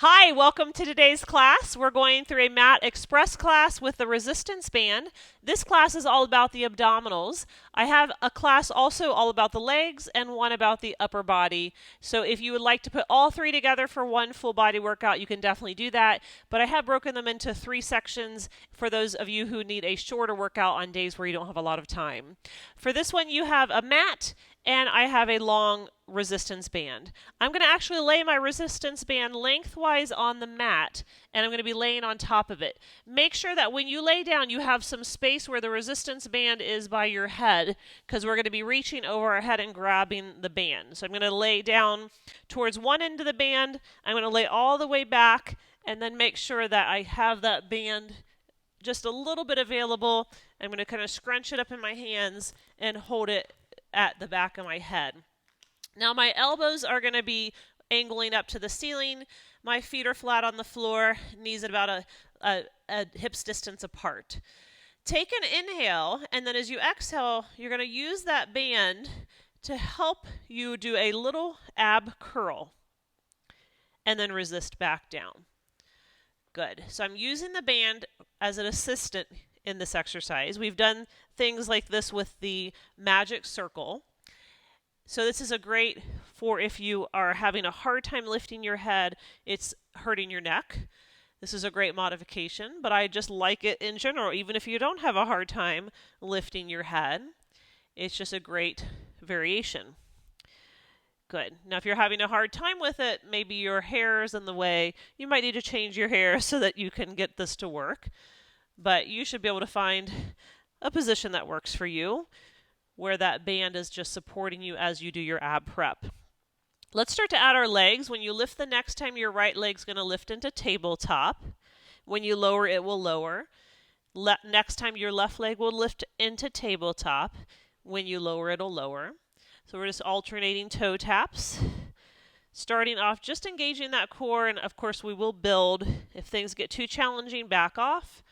Hi, welcome to today's class. We're going through a Mat Express class with the resistance band. This class is all about the abdominals. I have a class also all about the legs and one about the upper body. So if you would like to put all three together for one full body workout, you can definitely do that. But I have broken them into three sections for those of you who need a shorter workout on days where you don't have a lot of time. For this one, you have a mat and I have a long resistance band. I'm going to actually lay my resistance band lengthwise on the mat, and I'm going to be laying on top of it. Make sure that when you lay down, you have some space where the resistance band is by your head, because we're going to be reaching over our head and grabbing the band. So I'm going to lay down towards one end of the band. I'm going to lay all the way back, and then make sure that I have that band just a little bit available. I'm going to kind of scrunch it up in my hands and hold it at the back of my head. Now my elbows are going to be angling up to the ceiling. My feet are flat on the floor, knees at about a hips distance apart. Take an inhale, and then as you exhale, you're going to use that band to help you do a little ab curl, and then resist back down. Good. So I'm using the band as an assistant in this exercise. We've done things like this with the magic circle. So this is a great for if you are having a hard time lifting your head, it's hurting your neck. This is a great modification, but I just like it in general. Even if you don't have a hard time lifting your head, it's just a great variation. Good. Now, if you're having a hard time with it, maybe your hair is in the way, you might need to change your hair so that you can get this to work. But you should be able to find a position that works for you, where that band is just supporting you as you do your ab prep. Let's start to add our legs. When you lift the next time, your right leg's going to lift into tabletop. When you lower, it will lower. Next time, your left leg will lift into tabletop. When you lower, it'll lower. So we're just alternating toe taps. Starting off, just engaging that core, and of course we will build. If things get too challenging, back off.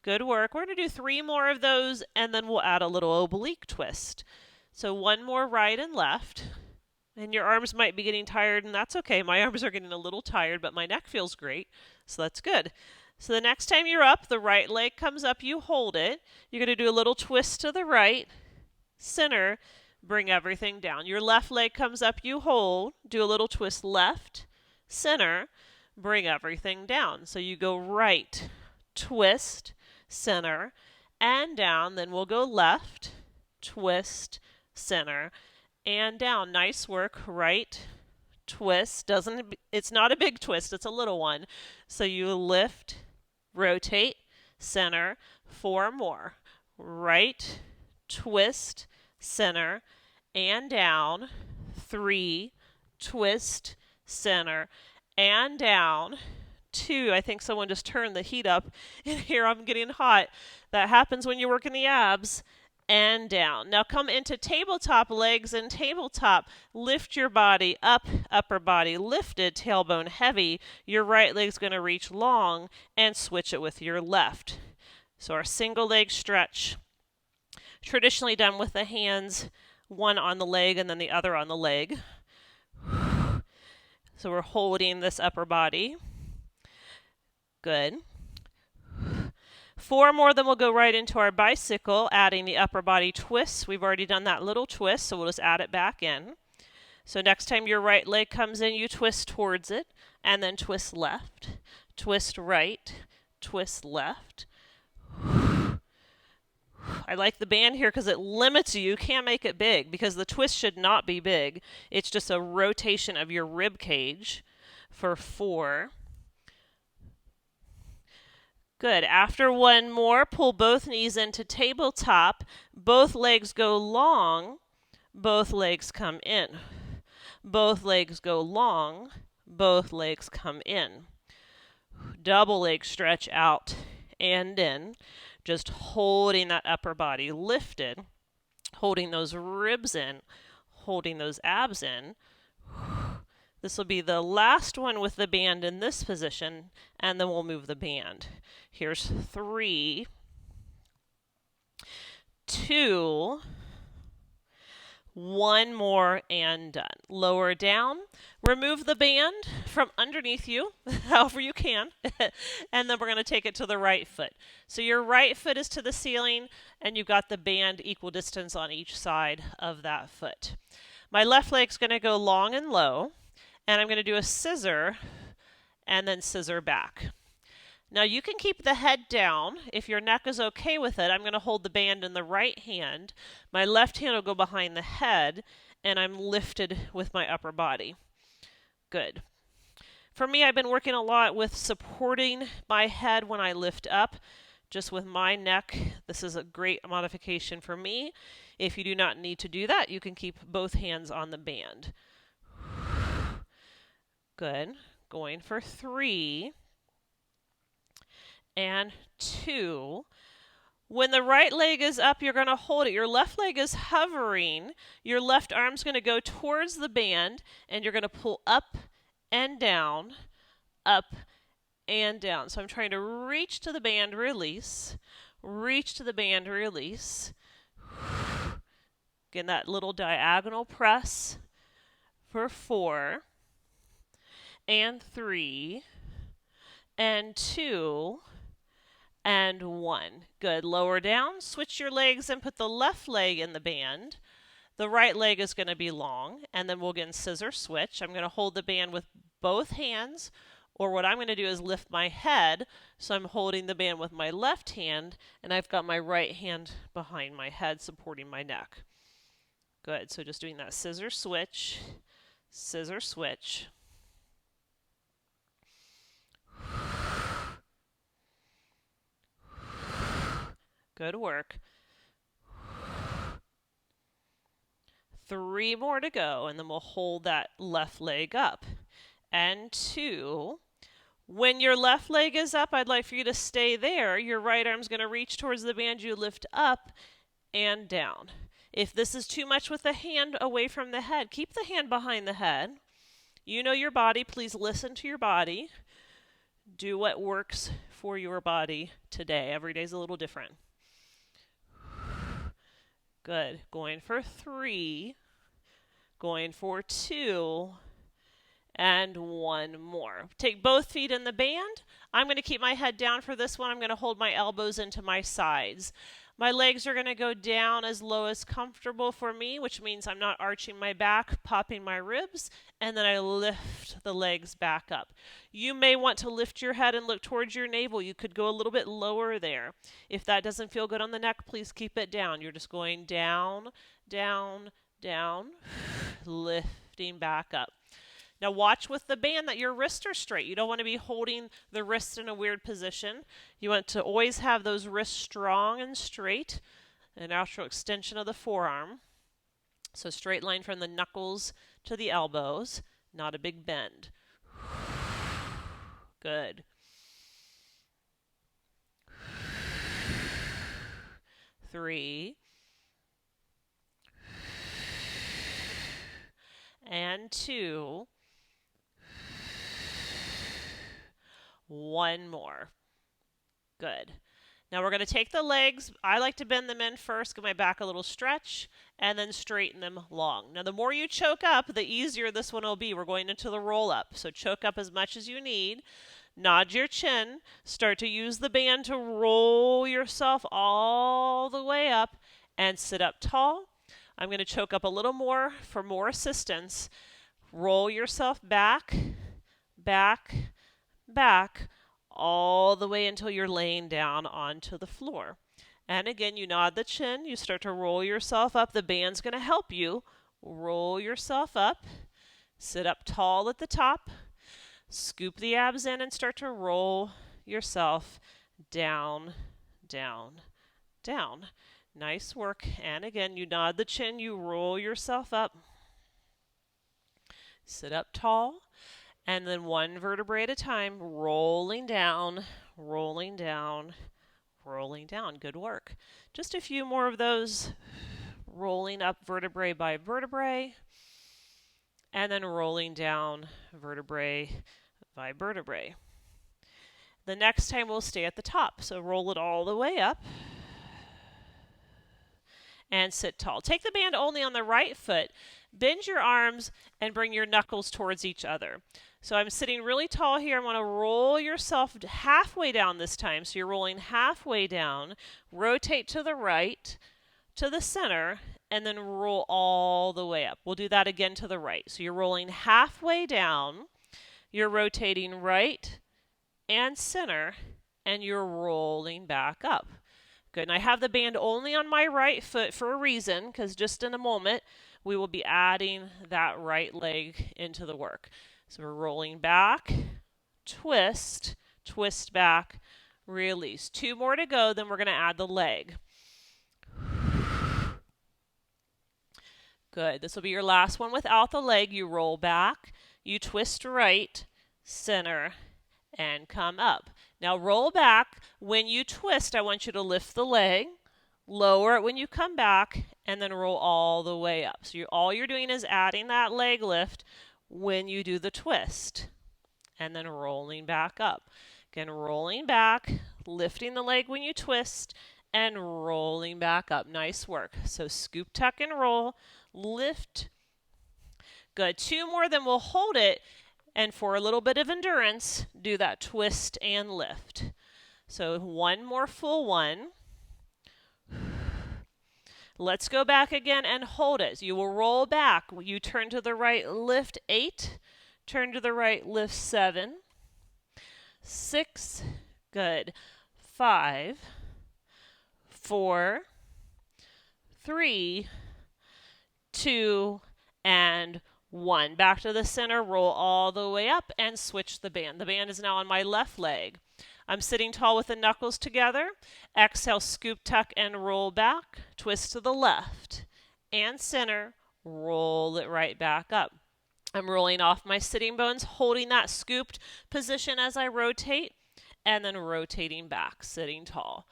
Good work. We're going to do 3 more of those, and then we'll add a little oblique twist. So one more right and left. And your arms might be getting tired, and that's okay. My arms are getting a little tired, but my neck feels great, so that's good. So the next time you're up, the right leg comes up, you hold it. You're going to do a little twist to the right, center, bring everything down. Your left leg comes up, you hold, do a little twist left, center, bring everything down. So you go right, twist, center, and down. Then we'll go left, twist, center, and down. Nice work. Right, twist. It's not a big twist, it's a little one. So you lift, rotate, center, 4 more. Right, twist, center, and down. 3, twist, center, and down. 2, I think someone just turned the heat up in here. I'm getting hot. That happens when you're working the abs. And down. Now come into tabletop, legs and tabletop. Lift your body up, upper body lifted, tailbone heavy. Your right leg's going to reach long, and switch it with your left. So our single leg stretch, traditionally done with the hands, one on the leg and then the other on the leg. So we're holding this upper body. Good. 4 more, then we'll go right into our bicycle, adding the upper body twists. We've already done that little twist, so we'll just add it back in. So next time your right leg comes in, you twist towards it, and then twist left, twist right, twist left. I like the band here because it limits you. You can't make it big because the twist should not be big. It's just a rotation of your rib cage for 4. Good. After 1 more, pull both knees into tabletop. Both legs go long. Both legs come in. Both legs go long. Both legs come in. Double leg stretch out and in. Just holding that upper body lifted. Holding those ribs in. Holding those abs in. This will be the last one with the band in this position, and then we'll move the band. Here's 3, 2, One more and done. Lower down. Remove the band from underneath you, however you can, and then we're going to take it to the right foot. So your right foot is to the ceiling, and you've got the band equal distance on each side of that foot. My left leg's going to go long and low, and I'm going to do a scissor and then scissor back. Now you can keep the head down if your neck is okay with it. I'm going to hold the band in the right hand. My left hand will go behind the head, and I'm lifted with my upper body. Good. For me, I've been working a lot with supporting my head when I lift up, just with my neck. This is a great modification for me. If you do not need to do that, you can keep both hands on the band. Good. Going for 3 and 2. When the right leg is up, you're going to hold it. Your left leg is hovering. Your left arm's going to go towards the band, and you're going to pull up and down, up and down. So I'm trying to reach to the band, release, reach to the band, release. Again, that little diagonal press for 4 and 3 and 2 and 1. Good. Lower down. Switch your legs and put the left leg in the band. The right leg is going to be long, and then we'll again scissor switch. I'm going to hold the band with both hands, or what I'm going to do is lift my head, so I'm holding the band with my left hand, and I've got my right hand behind my head supporting my neck. Good. So just doing that scissor switch, scissor switch. Good work. 3 more to go, and then we'll hold that left leg up. And 2. When your left leg is up, I'd like for you to stay there. Your right arm's going to reach towards the band. You lift up and down. If this is too much with the hand away from the head, keep the hand behind the head. You know your body. Please listen to your body. Do what works for your body today. Every day's a little different. Good. Going for 3. Going for 2. And 1 more. Take both feet in the band. I'm going to keep my head down for this one. I'm going to hold my elbows into my sides. My legs are going to go down as low as comfortable for me, which means I'm not arching my back, popping my ribs, and then I lift the legs back up. You may want to lift your head and look towards your navel. You could go a little bit lower there. If that doesn't feel good on the neck, please keep it down. You're just going down, down, down, lifting back up. Now watch with the band that your wrists are straight. You don't want to be holding the wrists in a weird position. You want to always have those wrists strong and straight. An natural extension of the forearm. So straight line from the knuckles to the elbows, not a big bend. Good. 3 and 2. 1 more. Good. Now we're going to take the legs. I like to bend them in first, give my back a little stretch, and then straighten them long. Now the more you choke up, the easier this one will be. We're going into the roll up. So choke up as much as you need. Nod your chin. Start to use the band to roll yourself all the way up and sit up tall. I'm going to choke up a little more for more assistance. Roll yourself back, back, back, all the way until you're laying down onto the floor. And again, you nod the chin, you start to roll yourself up. The band's going to help you. Roll yourself up, sit up tall at the top, scoop the abs in and start to roll yourself down, down, down. Nice work. And again, you nod the chin, you roll yourself up, sit up tall. And then 1 vertebrae at a time, rolling down, rolling down, rolling down. Good work. Just a few more of those, rolling up vertebrae by vertebrae, and then rolling down vertebrae by vertebrae. The next time we'll stay at the top, so roll it all the way up, and sit tall. Take the band only on the right foot. Bend your arms and bring your knuckles towards each other. So I'm sitting really tall here. I want to roll yourself halfway down this time. So you're rolling halfway down. Rotate to the right, to the center, and then roll all the way up. We'll do that again to the right. So you're rolling halfway down. You're rotating right and center, and you're rolling back up. Good. And I have the band only on my right foot for a reason, because just in a moment we will be adding that right leg into the work. So we're rolling back, twist, twist back, release. 2 more to go, then we're going to add the leg. Good. This will be your last one without the leg. You roll back, you twist right, center, and come up. Now roll back. When you twist, I want you to lift the leg, lower it when you come back, and then roll all the way up. So all you're doing is adding that leg lift when you do the twist, and then rolling back up. Again, rolling back, lifting the leg when you twist, and rolling back up. Nice work. So scoop, tuck, and roll. Lift. Good. 2 more, then we'll hold it. And for a little bit of endurance, do that twist and lift. So 1 more full one. Let's go back again and hold it. You will roll back. You turn to the right, lift 8. Turn to the right, lift 7. 6. Good. 5. 4. 3. 2. And 1. Back to the center, roll all the way up, and switch the band. The band is now on my left leg. I'm sitting tall with the knuckles together. Exhale, scoop, tuck, and roll back. Twist to the left and center. Roll it right back up. I'm rolling off my sitting bones, holding that scooped position as I rotate, and then rotating back, sitting tall.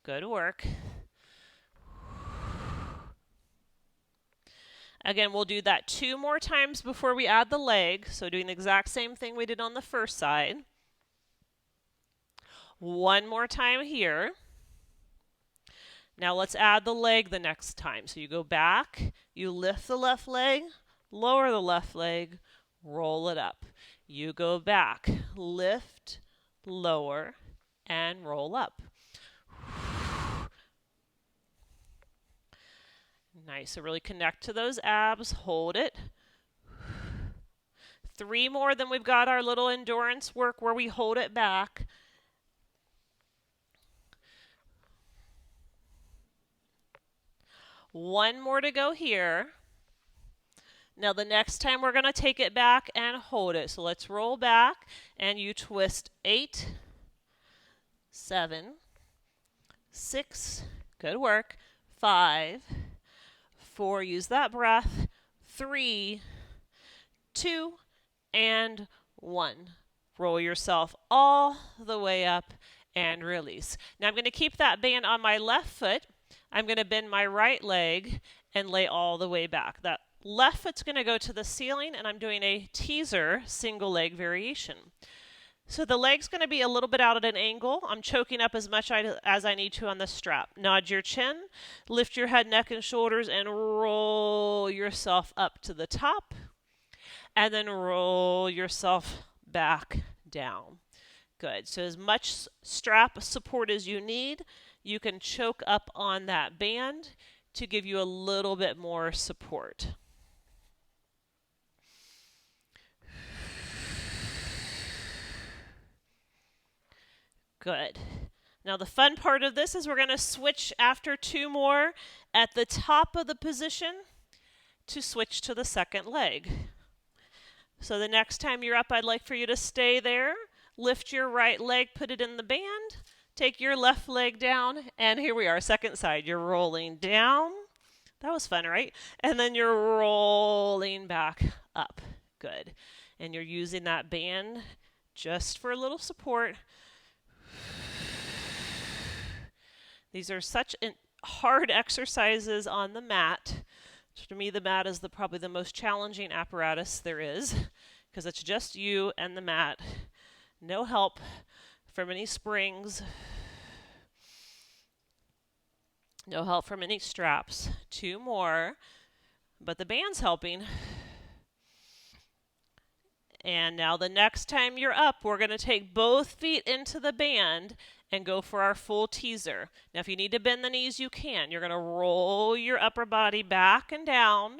Good work. Again, we'll do that 2 more times before we add the leg. So doing the exact same thing we did on the first side. 1 more time here. Now let's add the leg the next time. So you go back, you lift the left leg, lower the left leg, roll it up. You go back, lift, lower, and roll up. Nice. So really connect to those abs. Hold it. 3 more, then we've got our little endurance work where we hold it back. One more to go here. Now the next time we're going to take it back and hold it. So let's roll back, and you twist 8, 7, 6, good work, 5, 4, use that breath, 3, 2, and 1. Roll yourself all the way up and release. Now I'm going to keep that band on my left foot. I'm going to bend my right leg and lay all the way back. That left foot's going to go to the ceiling, and I'm doing a teaser single leg variation. So the leg's going to be a little bit out at an angle. I'm choking up as much as I need to on the strap. Nod your chin, lift your head, neck, and shoulders, and roll yourself up to the top. And then roll yourself back down. Good. So as much strap support as you need, you can choke up on that band to give you a little bit more support. Good. Now the fun part of this is we're going to switch after 2 more at the top of the position to switch to the second leg. So the next time you're up, I'd like for you to stay there. Lift your right leg, put it in the band. Take your left leg down, and here we are, second side. You're rolling down. That was fun, right? And then you're rolling back up. Good. And you're using that band just for a little support. These are such hard exercises on the mat. To me, the mat is probably the most challenging apparatus there is, because it's just you and the mat. No help from any springs. No help from any straps. 2 more, but the band's helping. And now the next time you're up, we're going to take both feet into the band and go for our full teaser. Now, if you need to bend the knees, you can. You're going to roll your upper body back and down.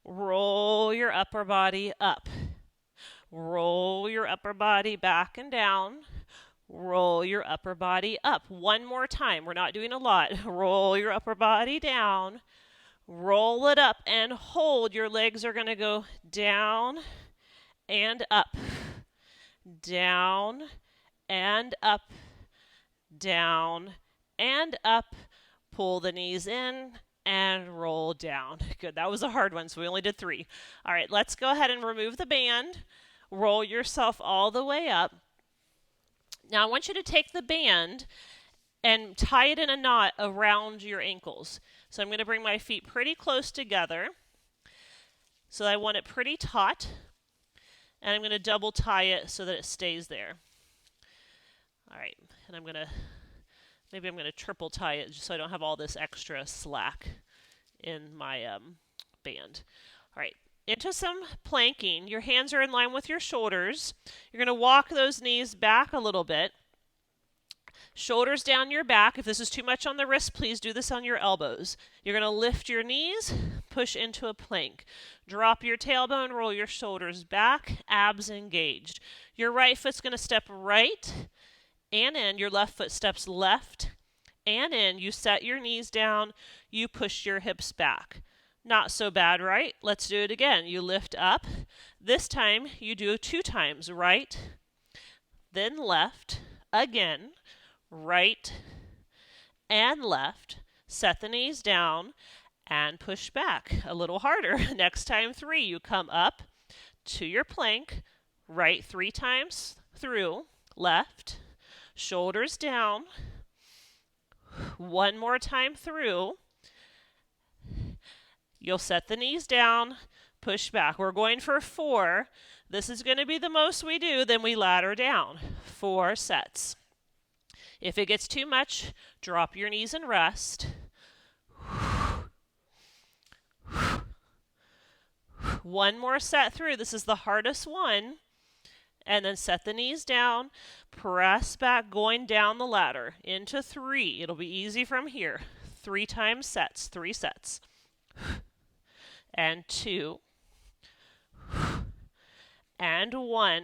Roll your upper body up. Roll your upper body back and down. Roll your upper body up. One more time. We're not doing a lot. Roll your upper body down. Roll it up and hold. Your legs are going to go down and up, down and up, down and up. Pull the knees in and roll down. Good, that was a hard one, so we only did 3. All right, let's go ahead and remove the band. Roll yourself all the way up. Now I want you to take the band and tie it in a knot around your ankles. So I'm going to bring my feet pretty close together. So I want it pretty taut. And I'm going to double tie it so that it stays there. All right, and maybe I'm going to triple tie it just so I don't have all this extra slack in my band. All right, into some planking. Your hands are in line with your shoulders. You're going to walk those knees back a little bit. Shoulders down your back. If this is too much on the wrist, please do this on your elbows. You're going to lift your knees, push into a plank. Drop your tailbone, roll your shoulders back, abs engaged. Your right foot's going to step right and in. Your left foot steps left and in. You set your knees down. You push your hips back. Not so bad, right? Let's do it again. You lift up. This time you do 2 times. Right, then left, again. Right and left. Set the knees down and push back a little harder. Next time 3, you come up to your plank, right 3 times through, left, shoulders down, 1 more time through. You'll set the knees down, push back. We're going for 4. This is going to be the most we do, then we ladder down. 4 sets. If it gets too much, drop your knees and rest. One more set through. This is the hardest one. And then set the knees down. Press back, going down the ladder into 3. It'll be easy from here. 3 times sets. 3 sets. And 2. And 1.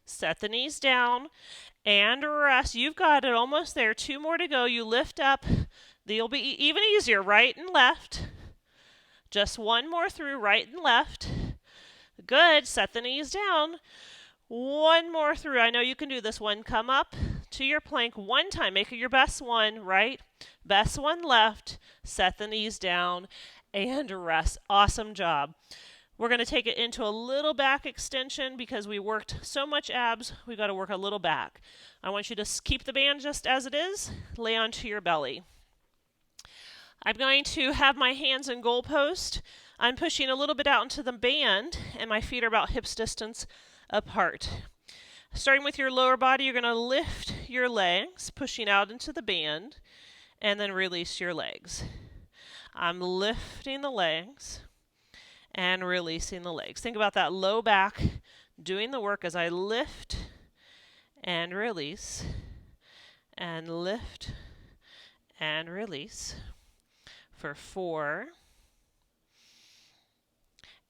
Set the knees down. And rest. You've got it almost there. 2 more to go. You lift up. They'll be even easier. Right and left. Just 1 more through. Right and left. Good. Set the knees down. 1 more through. I know you can do this one. Come up to your plank 1 time. Make it your best one. Right. Best one left. Set the knees down. And rest. Awesome job. We're going to take it into a little back extension because we worked so much abs, we've got to work a little back. I want you to keep the band just as it is. Lay onto your belly. I'm going to have my hands in goalpost. I'm pushing a little bit out into the band, and my feet are about hips distance apart. Starting with your lower body, you're going to lift your legs, pushing out into the band, and then release your legs. I'm lifting the legs and releasing the legs. Think about that low back doing the work as I lift and release and lift and release for 4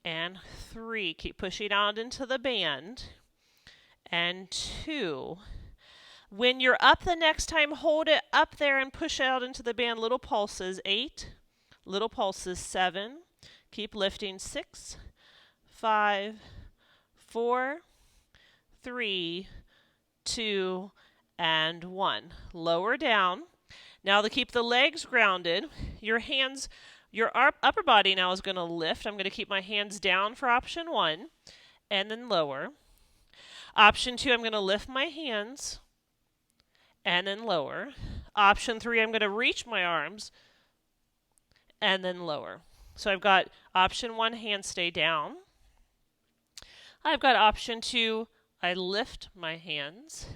and 3. Keep pushing out into the band. And 2. When you're up the next time, hold it up there and push out into the band. Little pulses. 8. Little pulses. 7. Keep lifting. 6, 5, 4, 3, 2, and 1. Lower down. Now to keep the legs grounded, your hands, your upper body now is going to lift. I'm going to keep my hands down for option 1 and then lower. Option 2, I'm going to lift my hands and then lower. Option 3, I'm going to reach my arms and then lower. So I've got option 1, hands stay down. I've got option 2, I lift my hands.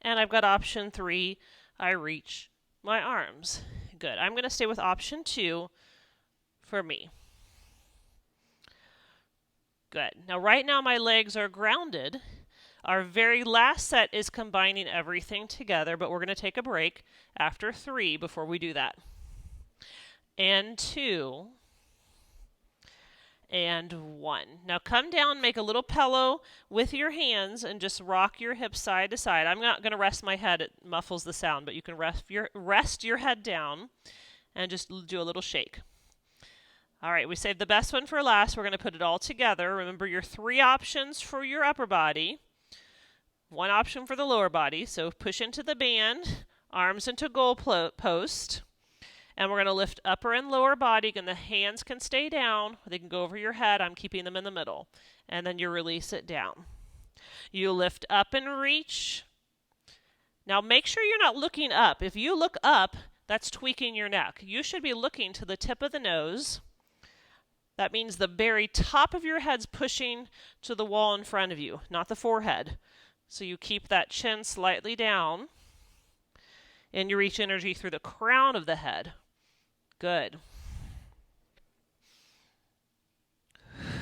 And I've got option 3, I reach my arms. good. I'm going to stay with option 2 for me. Good. Now right now my legs are grounded. Our very last set is combining everything together, but we're going to take a break after 3 before we do that. And 2. And 1. Now come down, make a little pillow with your hands, and just rock your hips side to side. I'm not going to rest my head, it muffles the sound, but you can rest your head down and just do a little shake. All right, we saved the best one for last. We're going to put it all together. Remember your 3 options for your upper body, 1 option for the lower body. So push into the band, arms into goal post. And we're going to lift upper and lower body, and the hands can stay down. They can go over your head. I'm keeping them in the middle. And then you release it down. You lift up and reach. Now make sure you're not looking up. If you look up, that's tweaking your neck. You should be looking to the tip of the nose. That means the very top of your head's pushing to the wall in front of you, not the forehead. So you keep that chin slightly down. And you reach energy through the crown of the head. Good.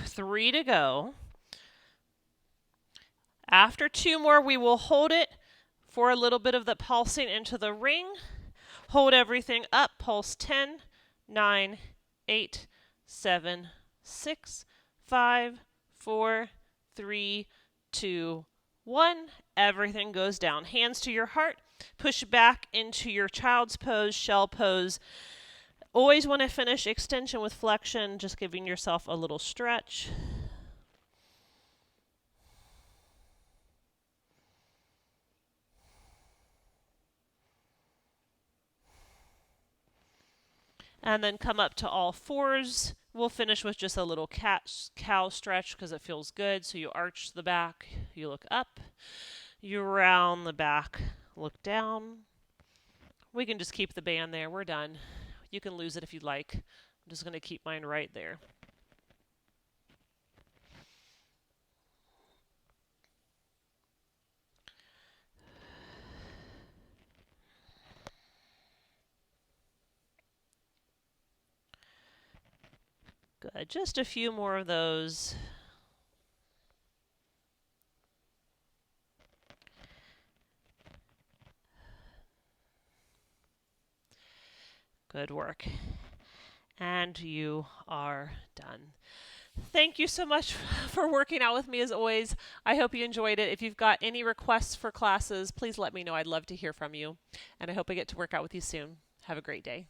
3 to go. After 2 more, we will hold it for a little bit of the pulsing into the ring. Hold everything up. Pulse 10, 9, 8, 7, 6, 5, 4, 3, 2, 1. Everything goes down. Hands to your heart. Push back into your child's pose, shell pose. Always want to finish extension with flexion, just giving yourself a little stretch. And then come up to all 4s. We'll finish with just a little cow stretch because it feels good. So you arch the back, you look up, you round the back, look down. We can just keep the band there. We're done. You can lose it if you'd like. I'm just going to keep mine right there. Good. Just a few more of those. Good work. And you are done. Thank you so much for working out with me as always. I hope you enjoyed it. If you've got any requests for classes, please let me know. I'd love to hear from you. And I hope I get to work out with you soon. Have a great day.